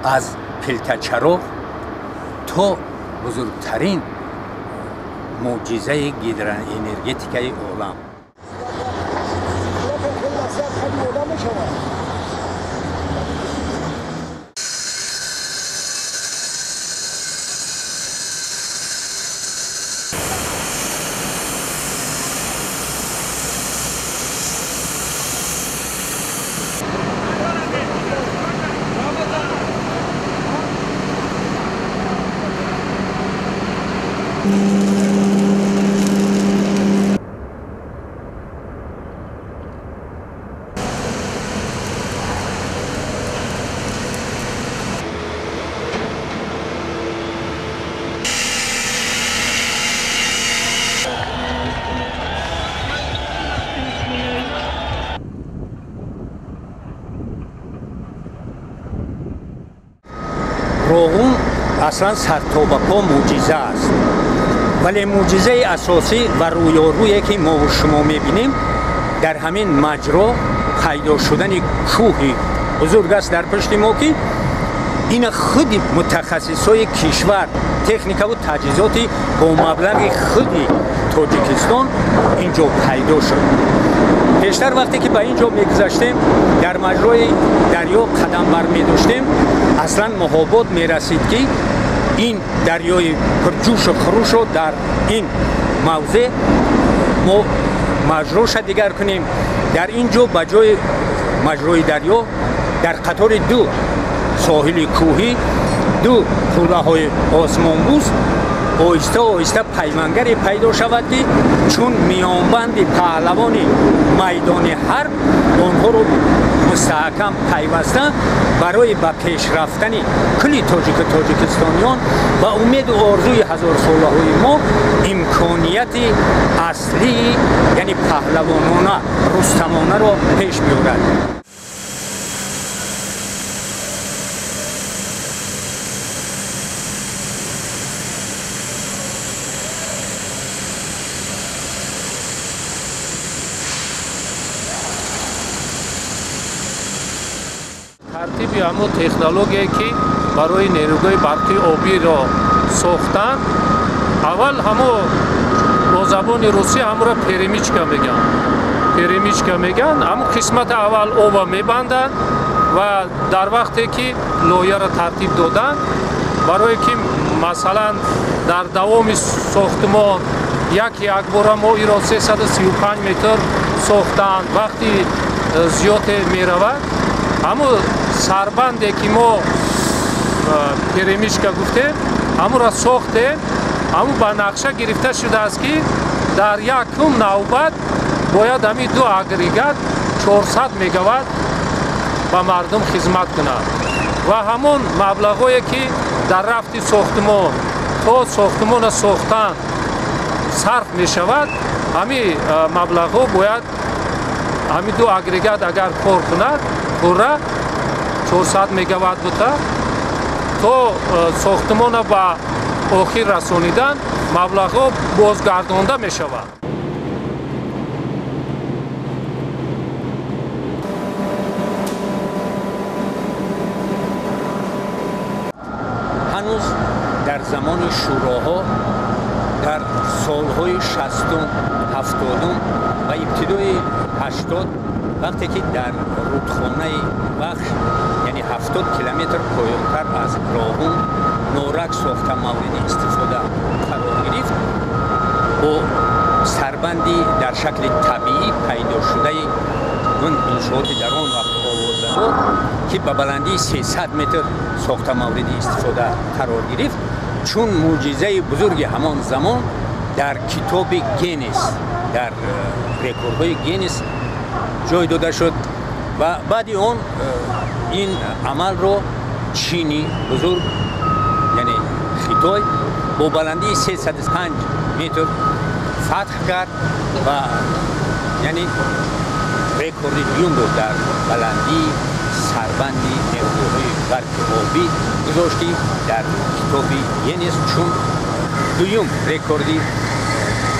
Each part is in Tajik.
از پلتچرخ تا بزرگترین معجزه هیدروانرژتیک عالم. روغون اصلا سرتابپا معجزه است، ولی معجزه اساسی و رویارویی که ما و شما میبینیم در همین مجرا پیدا شدن کوهی بزرگ است در پشت ما که این خود متخصصای کشور تکنیک و تجهیزات با مبلغ خود تاجیکستان اینجا پیدا شد. پیشتر وقتی که به اینجا میگذشتیم در مجرای دریا قدم برمی‌داشتیم اصلا محابات میرسید که این دریای پرجوش و خروش رو در این موضع ما مجراش دیگر کنیم. در اینجا به جای مجرای دریا در قطار دو ساحل کوهی دو پوله‌های آسمانبوس آهسته آهسته پیمانگری پیدا شود که چون میانبند پهلوان میدان حرب آنها رو مستحکم پیوسته برای به پیش رفتن کل تاجیکستانیان و امید و آرزوی هزار ساله های ما امکانیت اصلی یعنی پهلوانانه رستمانه را پیش می‌آورد. ترتیب همون تکنولوژی که برای نیروگاه برقی آبی را ساختن اول همون با زبان روسی همون را پریمیچکا میگن. پریمیچکا میگن همون قسمت اول آب میبندن و در وقتی که لایه را ترتیب دادن برای که مثلا در دوام ساختمان یک بار ما ای را 335 متر ساختن وقتی زیاد میرود همون سربنده که ما پریمیچکا گفتیم همون را ساخته همون به نقشه گرفته شده است که در یکم نوبت باید همین دو اگریگات 400 مگاوات به مردم خدمت کنند و همون مبلغایی که در رفت ساختمان تا ساختمان ساختن صرف می شود همین مبلغ باید همین دو اگریگات اگر کار کند پوره 400 مگاوات بوده تا ساختمان به آخر رسانیدن مبلغ بازگردانده می شود. هنوز در زمان شوراها در سالهای 60 70 و ابتدای 80 وقتی که در رودخانه بخش یعنی 70 کیلومتر پایین‌تر از راهون نورک ساخته مورد استفاده قرار گرفت با سربندی در شکل طبیعی پیدا شده اون انشاءات در آن وقت آورده که به بلندی 300 متر ساخته مورد استفاده قرار گرفت چون معجزه بزرگ همان زمان در کتاب گینس در رکوردهای گینس جای داده شد و بعد اون این عمل رو چینی بزرگ یعنی خیتای با بلندی 305 متر فتح کرد و یعنی رکورد دیوم رو در بلندی سربندی نیروهای برق آبی گذاشتی در کتاب گینس چون دوم رکوردی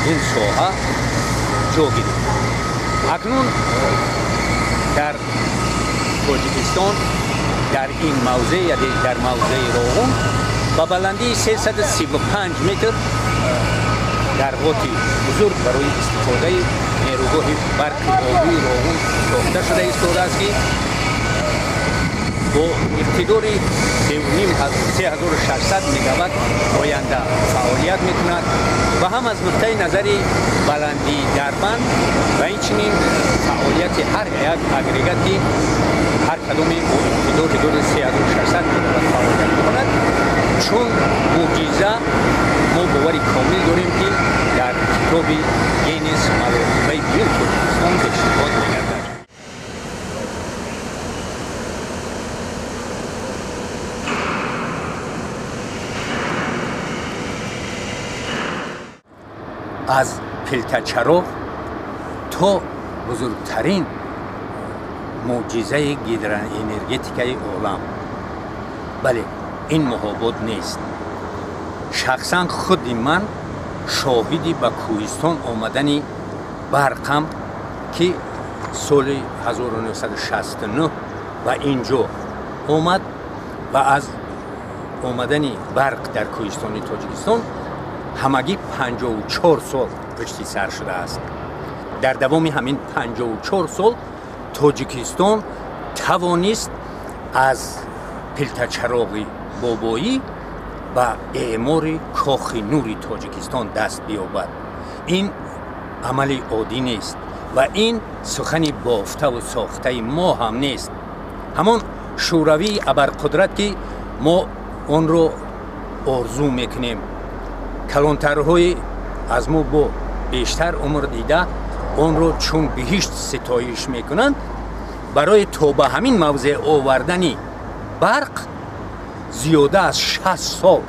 این ساحه جا گرفت. اکنون در تاجیکستان در این موضع یا در موضع روغن با بلندی 335 متر درغاتی بزرگ برای استفاده نیروگاه برق آبی روغن ساخته شده ایستاده است که با اقتدار 3600 مگاوات آینده فعالیت میکند و هم از نقطه نظر بلندی دربند و اینچنین فعالیت هر یک اگریگاتی هر کدومی با اقتدار 3600 مگاوات فعالیت میکند. چون معجزه ما باوری کامل داریم که در کتاب گینس ملائکه بیوتوریسم اشتباه میگردد. از پلتچرو تا بزرگترین معجزه گیدران انرژتیکای عالم. بله این محابط نیست. شخصا خود من شاهدی به کوهستان آمدن برقم که سال 1969 و اینجا آمد و از آمدن برق در کوهستان تاجیکستان همگی 54 سال پشت سر شده است. در دوام همین 54 سال تاجیکستان توانست از پلتچراغ بابایی و اعمار کاخ نوری تاجیکستان دست بیابد. این عمل عادی نیست و این سخن بافته و ساخته ما هم نیست. همان شوروی ابرقدرت که ما آن را آرزو میکنیم، کلانترهای از ما با بیشتر عمر دیده آن را چون بهشت ستایش میکنند، برای تا به همین موضع آوردن برق زیاده از 60 سال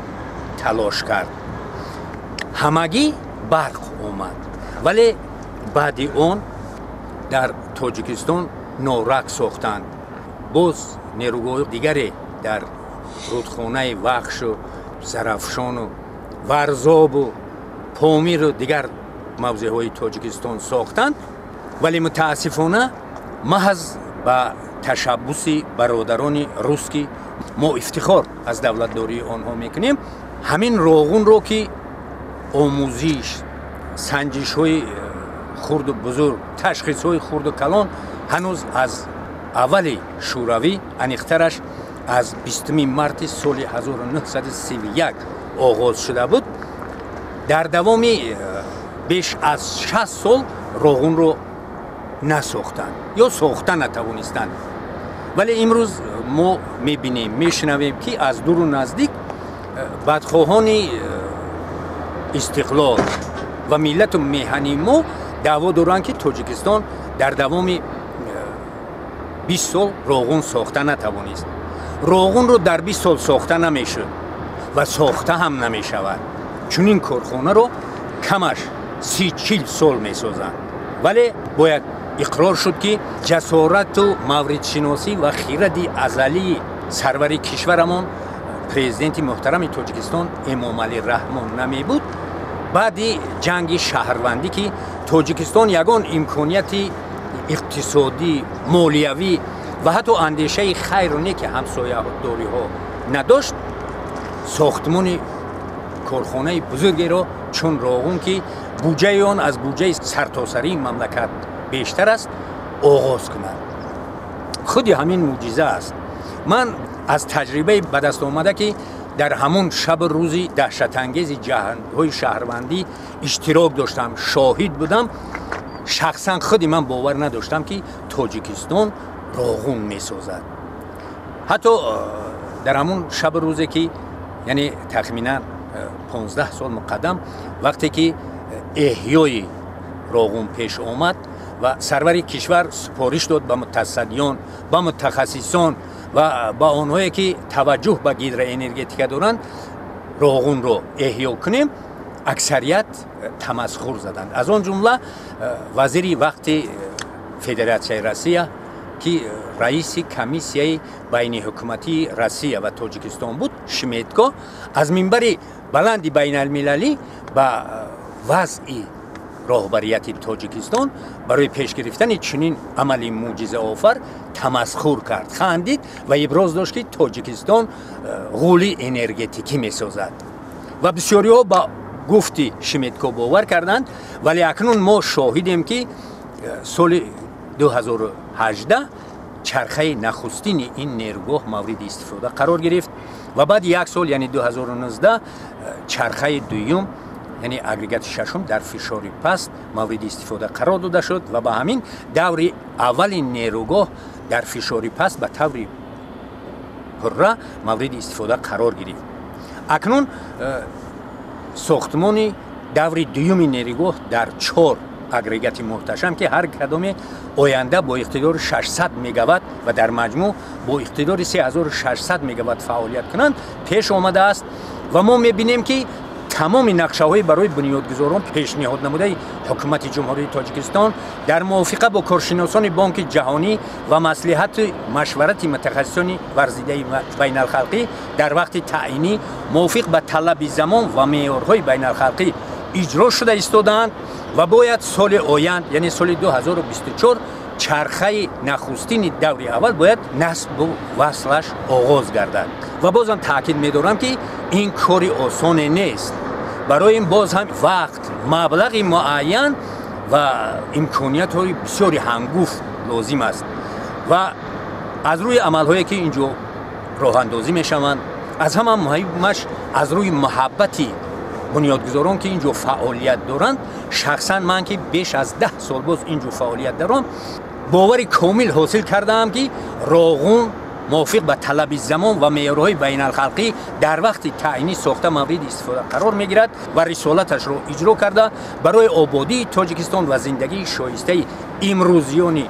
تلاش کرد. همگی برق آمد ولی بعد آن در تاجیکستان نورق ساختند. باز نیروگاه دیگری در رودخانه وخش و زرافشان و ورزاب و پامیر و دیگر موضع های تاجیکستان ساختند ولی متاسفانه محض با تشبث برادران روس که ما افتخار از دولتداری آنها میکنیم، همین روغن رو که آموزش، سنجش های خرد و بزرگ، تشخیص های خرد و کلان هنوز از اول شوروی انیخترش از 20 مارت سال 1931 آغاز شده بود، در دوام بیش از 60 سال روغن رو نساختند یا ساختن نتوانستند. ولی امروز ما میبینیم، میشنویم که از دور و نزدیک بدخواهان استقلال و ملت و میهنی ما دعوا دارند که تاجیکستان در دوام 20 سال روغن ساخته نتوانست. روغن رو در 20 سال ساخته نمیشه و ساخته هم نمیشود، چون این کارخانه رو کمش 30-40 سال میسازند. ولی باید اقرار شد که جسارت و مورد شناسی و خیرت ازلی سرور کشورمان پرزیدنت محترم تاجیکستان امام علی رحمان نمی بود. بعد جنگ شهروندی که تاجیکستان یگان امکانیت اقتصادی، مالیوی و حتی اندیشه خیر و نیک همسایه داری ها نداشت، ساختمان کارخانه بزرگی را چون روغن که بودجه آن از بودجه سرتاسری مملکت بیشتر است آغاز کند. خود همین معجزه است. من از تجربه به دست آمده که در همون شب روزی دهشت انگیز جنگ‌های شهروندی اشتراک داشتم، شاهد بودم، شخصا خودی من باور نداشتم که تاجیکستان روغن میسازد. حتی در همون شب روزی که یعنی تقریبا 15 سال مقدم، وقتی که احیای روغن پیش آمد و سرور کشور سپارش داد به متصدیان، به متخصصان و با آنهایی که توجه به گیدر انرژتیک دارند روغن رو احیا کنیم، اکثریت تمسخر زدند. از آن جمله وزیر وقت فدراسیون روسیه که رئیس کمیسیه بین حکومتی روسیه و تاجیکستان بود، شمیتکو، از منبر بلند بین المللی با وضع роҳбарияти Тоҷикистон барои пеш гирифтани чунин амали мӯъҷизаофар тамасхур кард, хандид ва иброз дошт ки Тоҷикистон ғули энергетикӣ месозад ва бисёриҳо ба гуфти Шиметко бовар карданд, вале акнун мо шоҳидем ки соли 2018 чархаи нахустини ин нерӯгоҳ мавриди истифода қарор гирифт ва баъди як сол яъне 2019 чархаи дуюм яъне агрегати шашум дар фишори паст мавриди истифода қарор дода шуд ва ба ҳамин даври аввали нерӯгоҳ дар фишори паст ба таври пурра мавриди истифода қарор гирифт. Акнун сохтмони даври дуюми нерӯгоҳ дар 4 агрегати муҳташам ки ҳар кадоме оянда бо иқтидори 600 мегаватт ва дар маҷмӯъ бо иқтидори 3600 мегаватт фаъолият кунанд пеш омадааст ва мо мебинем ки тамоми нақшаҳои барои бунёдгузорон пешниҳод намудаи ҳукумати ҷумҳурии Тоҷикистон дар мувофиқа бо коршиносони Бонки ҷаҳонӣ ва маслиҳати машварати мутахассисони варзидаи байналхалқӣ дар вақти таъйинӣ мувофиқ ба талаби замон ва меъёрҳои байналхалқӣ иҷро шуда истодаанд ва бояд соли оянд яъне соли 2024 чархаи нахустини даври аввал бояд насбу васлаш оғоз гардад ва бозам таъкид медорам ки ин кори осоне нест. барои ин боз ҳам вақт, маблағи муайян ва имкониятҳои бисёри ҳангуф лозим аст ва аз рӯи амалҳое ки инҷо роҳандозӣ мешаванд, аз ҳама муҳиммаш аз рӯи муҳаббати бунёдгузорон ки инҷо фаъолият доранд, шахсан ман ки беш аз 10 сол боз инҷо фаъолият дорам, бовари комил ҳосил кардаам ки роғун мувофиқ ба талаби замон ва меъёрҳои байналхалқӣ дар вақти таъйинӣ сохта мавриди истифода қарор мегирад ва рисолаташро иҷро карда барои ободии Тоҷикистон ва зиндагии шоистаи имрӯзиёни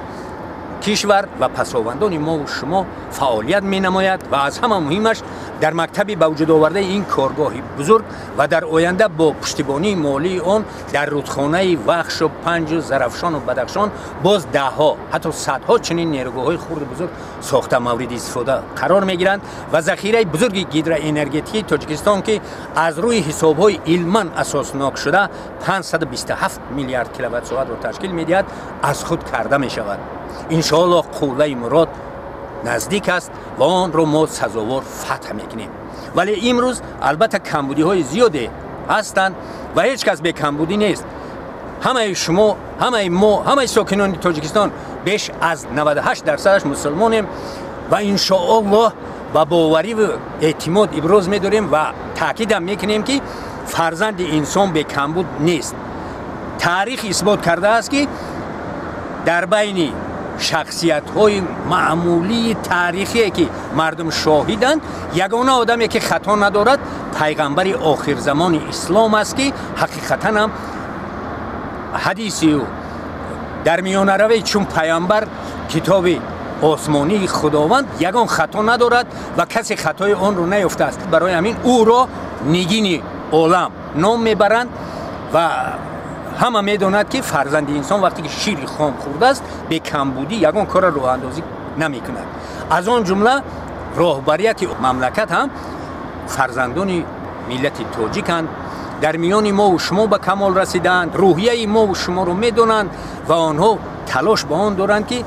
кишвар ва пасовандони мову шумо фаъолият менамояд ва аз ҳама муҳимаш дар мактаби ба вуҷудовардаи ин коргоҳи бузург ва дар оянда бо пуштибонии молии он дар рудхонаи Вахшу, Панҷу, Зарафшону Бадахшон боз даҳҳо ҳатто садҳо чунин нерӯгоҳҳои хурди бузург сохта мавриди истифода қарор мегиранд ва захираи бузурги гидроэнергетикии Тоҷикистон ки аз рӯи ҳисобҳои илман асоснок шуда 527 миллиард киловаттсоатро ташкил медиҳад аз худ карда мешавад. иншоаллоҳ қуллаи мурод наздик аст ва онро мо сазовор фатҳ мекунем. вале имрӯз албатта камбудиҳои зиёде ҳастанд ва ҳеҷ кас бекамбудӣ нест. ҳамаи шумо, ҳамаи мо, ҳамаи сокинони Тоҷикистон беш аз 98% мусулмонем ва иншоаллоҳ ба бовариву эътимод иброз медорем ва таъкидам мекунем ки фарзанди инсон бекамбуд нест. таърих исбот кардааст ки дар байни шахсиятҳои маъмулии таърихие ки мардум шоҳиданд, ягона одаме ки хато надорад пайғамбари охирзамони ислом аст ки ҳақиқатан ҳам ҳадисию дар миёнаравӣ чун пайғамбар китоби осмонии худованд ягон хато надорад ва касе хатои онро наёфтааст. барои ҳамин ӯро нигини олам ном мебаранд ва ҳама медонад ки фарзанди инсон вақте ки шири хом хӯрдааст бекамбудӣ ягон кора роҳандозӣ намекунад. аз он ҷумла роҳбарияти мамлакат ҳам фарзандони миллати тоҷиканд, дар миёни мову шумо ба камол расидаанд, рӯҳияи мову шуморо медонанд ва онҳо талош ба он доранд ки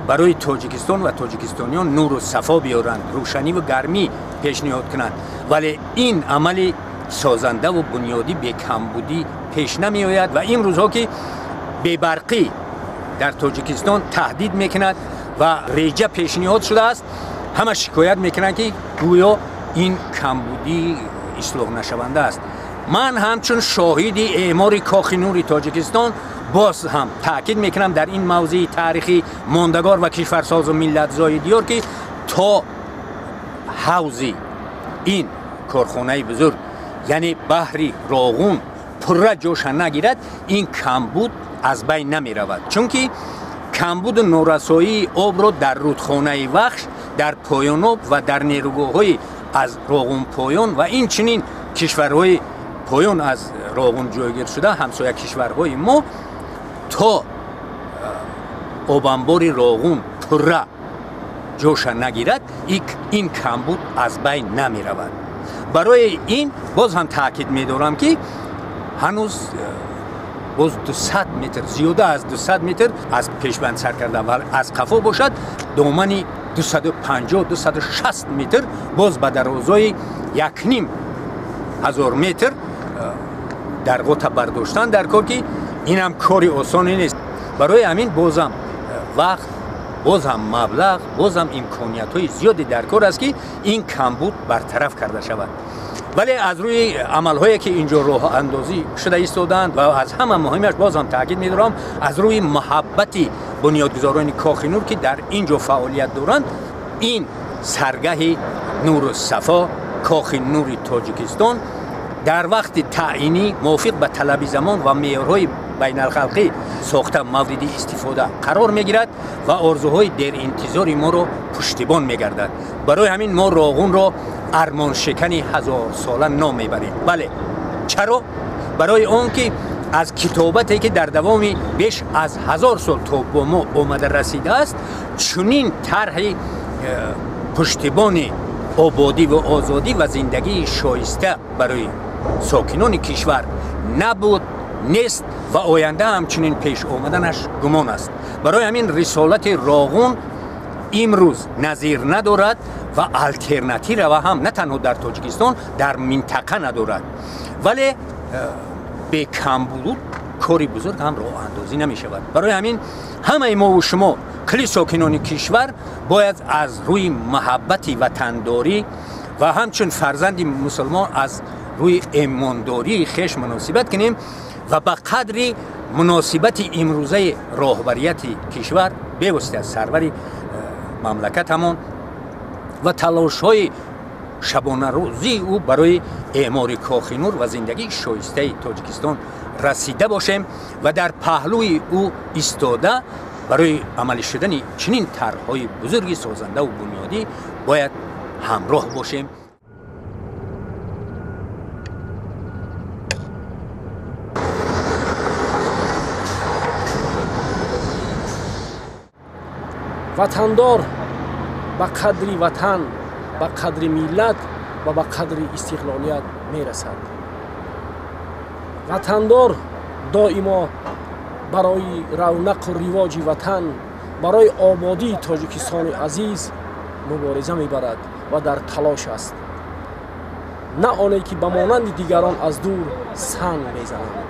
барои Тоҷикистон ва тоҷикистониён нуру сафо биёранд, рӯшаниву гармӣ пешниҳод кунанд. вале ин амали созандаву бунёдӣ бекамбудӣ пеш намеояд ва имрӯзҳо ки бебарқӣ дар Тоҷикистон таҳдид мекунад ва реҷа пешниҳод шудааст, ҳама шикоят мекунанд ки гӯё ин камбудӣ ислоҳнашаванда аст. ман ҳамчун шоҳиди эъмори кохи нури Тоҷикистон боз ҳам таъкид мекунам дар ин мавзеи таърихи мондагор ва кишварсозу миллатзои диёр ки то ҳавзи ин корхонаи бузург яъне баҳри роғун пурра ҷоша нагирад, ин камбуд аз байн намеравад. чунки камбуду норасоии обро дар рудхонаи Вахш, дар поёноб ва дар нерӯгоҳҳои аз роғунпоён ва инчунин кишварҳои поён аз роғун ҷойгир шуда ҳамсоя кишварҳои мо то обанбори роғун пурра ҷоша нагирад, ин камбуд аз байн намеравад. барои ин боз ҳам таъкид медорам ки ҳанӯз باز 200 متر زیاده از 200 متر از پیشبند سر کرده و از قفا باشد دامنی 250 260 متر باز به درازای 1,500 متر در قطع برداشتن در کار که این هم کاری آسانی نیست. برای همین بازم وقت، بازم مبلغ، بازم امکانیت های زیادی در کار است که این کمبود برطرف کرده شود. ولی از روی عمل هایی که اینجا راه اندازی شده ایستادند و از همه مهمش بازم تاکید می‌دارم از روی محبت بنیادگذاران کاخ نور که در اینجا فعالیت دارند، این سرگاه نور و صفا کاخ نور تاجیکستان در وقت تعیینی موافق به طلب زمان و معیارهای بین الخلقی ساخته مورد استفاده قرار میگیرد و آرزوهای در انتظار ما را پشتیبان میگردد. برای همین ما راغون را ارمان شکنی 1000 ساله نام میبریم. بله، چرا؟ برای آنکه از کتابتی که در دوام بیش از 1000 سال تا با ما آمده رسیده است چنین طرح پشتیبان آبادی و آزادی و زندگی شایسته برای ساکنان کشور نبود، نیست و آینده همچنین پیش آمدنش گمان است. برای همین رسالت راغون امروز نظیر ندارد و الترناتیو و هم نه تنها در تاجیکستان در منطقه ندارد. ولی به کمبود کاری بزرگ هم راه اندازی نمی شود. برای همین همه ما و شما کلی ساکنان کشور باید از روی محبت وطنداری و همچون فرزند مسلمان از روی ایمانداری خویش مناسبت کنیم و به قدر مناسبت امروزه راهبریت کشور به واسطه سروری مملکتمان و تلاش های شبانه روزی او برای اعمار کاخ نور و زندگی شایسته تاجیکستان رسیده باشیم و در پهلوی او ایستاده برای عملی شدن چنین طرح‌های بزرگی سازنده و بنیادی باید همراه باشیم. وطندار به قدر وطن، به قدر ملت و به قدر استقلالیت میرسد. وطندار دائما برای رونق و رواج وطن، برای آبادی تاجیکستان عزیز مبارزه میبرد و در تلاش است. نه آنی که به مانند دیگران از دور سنگ میزنند.